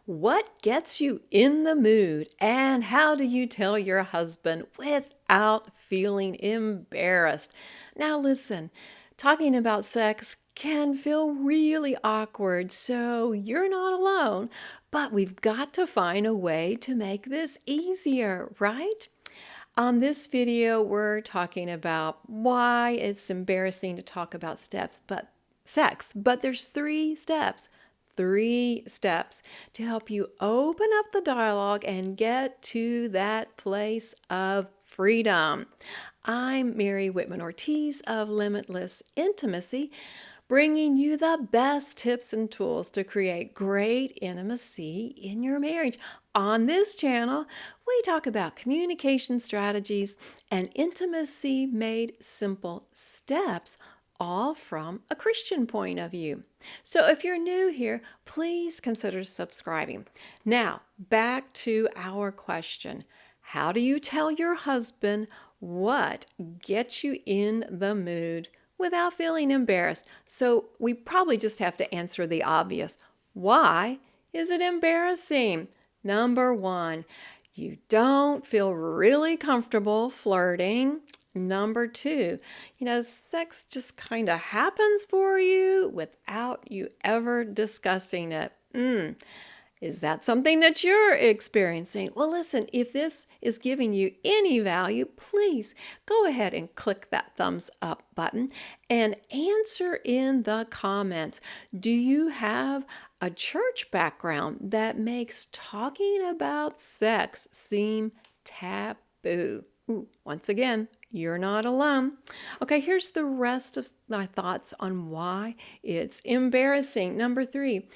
What gets you in the mood, and how do you tell your husband without feeling embarrassed? Now, listen, talking about sex can feel really awkward, so you're not alone, but we've got to find a way to make this easier, right? On this video, we're talking about why it's embarrassing to talk about sex, but there's three steps to help you open up the dialogue and get to that place of freedom. I'm Mary Whitman Ortiz of Limitless Intimacy, bringing you the best tips and tools to create great intimacy in your marriage. On this channel, we talk about communication strategies and intimacy made simple steps, all from a Christian point of view. So if you're new here, please consider subscribing. Now, back to our question. How do you tell your husband what gets you in the mood without feeling embarrassed? So we probably just have to answer the obvious. Why is it embarrassing? Number one, you don't feel really comfortable flirting. Number two, sex just kind of happens for you without you ever discussing it. Is that something that you're experiencing? Well, listen, if this is giving you any value, please go ahead and click that thumbs up button and answer in the comments. Do you have a church background that makes talking about sex seem taboo? Once again, you're not alone. Okay, here's the rest of my thoughts on why it's embarrassing. Number three,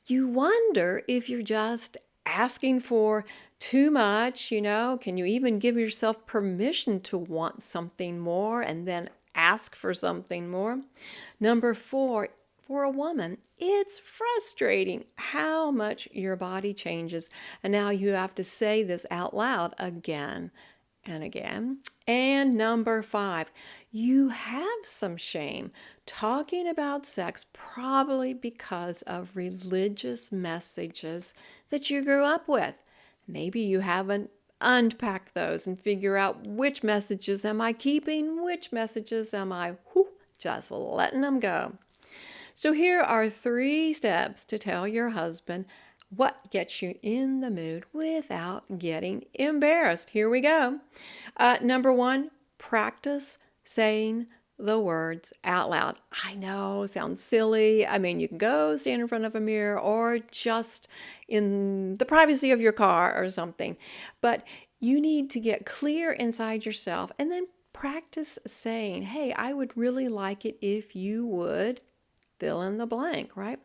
you wonder if you're just asking for too much, Can you even give yourself permission to want something more and then ask for something more? Number four, for a woman, it's frustrating how much your body changes. And now you have to say this out loud again and again. And number five, you have some shame talking about sex, probably because of religious messages that you grew up with. Maybe you haven't unpacked those and figure out which messages am I keeping, which messages am I just letting them go. So here are 3 steps to tell your husband what gets you in the mood without getting embarrassed. Here we go. Number 1, practice saying the words out loud. I know, sounds silly. I mean, you can go stand in front of a mirror or just in the privacy of your car or something. But you need to get clear inside yourself and then practice saying, hey, I would really like it if you would fill in the blank, right?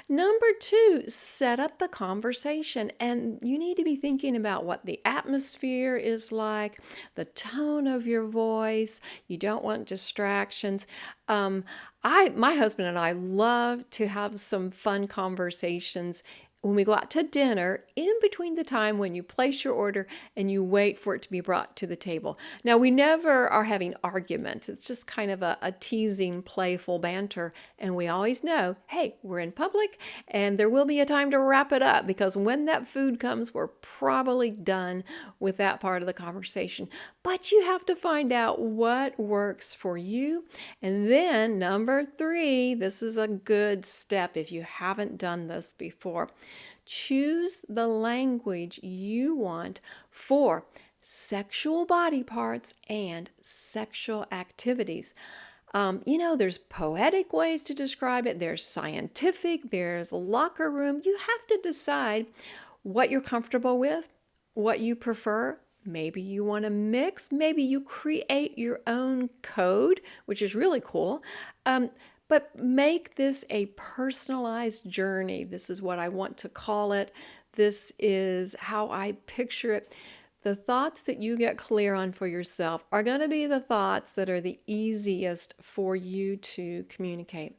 Number 2, set up the conversation, and you need to be thinking about what the atmosphere is like, the tone of your voice. You don't want distractions. My husband and I love to have some fun conversations when we go out to dinner, in between the time when you place your order and you wait for it to be brought to the table. Now, we never are having arguments. It's just kind of a teasing, playful banter. And we always know, hey, we're in public and there will be a time to wrap it up, because when that food comes, we're probably done with that part of the conversation. But you have to find out what works for you. And then number 3, this is a good step if you haven't done this before. Choose the language you want for sexual body parts and sexual activities. There's poetic ways to describe it. There's scientific, there's locker room. You have to decide what you're comfortable with, what you prefer. Maybe you want to mix. Maybe you create your own code, which is really cool. But make this a personalized journey. This is what I want to call it. This is how I picture it. The thoughts that you get clear on for yourself are going to be the thoughts that are the easiest for you to communicate.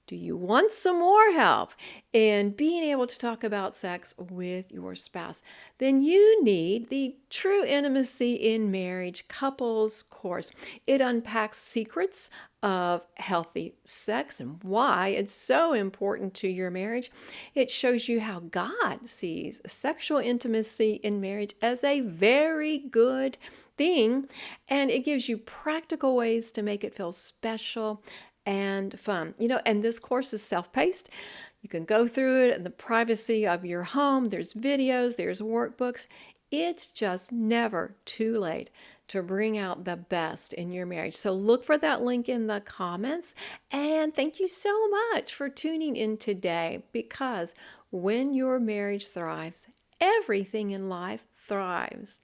Do you want some more help in being able to talk about sex with your spouse? Then you need the True Intimacy in Marriage Couples course. It unpacks secrets of healthy sex and why it's so important to your marriage. It shows you how God sees sexual intimacy in marriage as a very good thing, and it gives you practical ways to make it feel special and fun. And this course is self-paced. You can go through it in the privacy of your home. There's videos, there's workbooks. It's just never too late to bring out the best in your marriage. So look for that link in the comments. And thank you so much for tuning in today, because when your marriage thrives, everything in life thrives.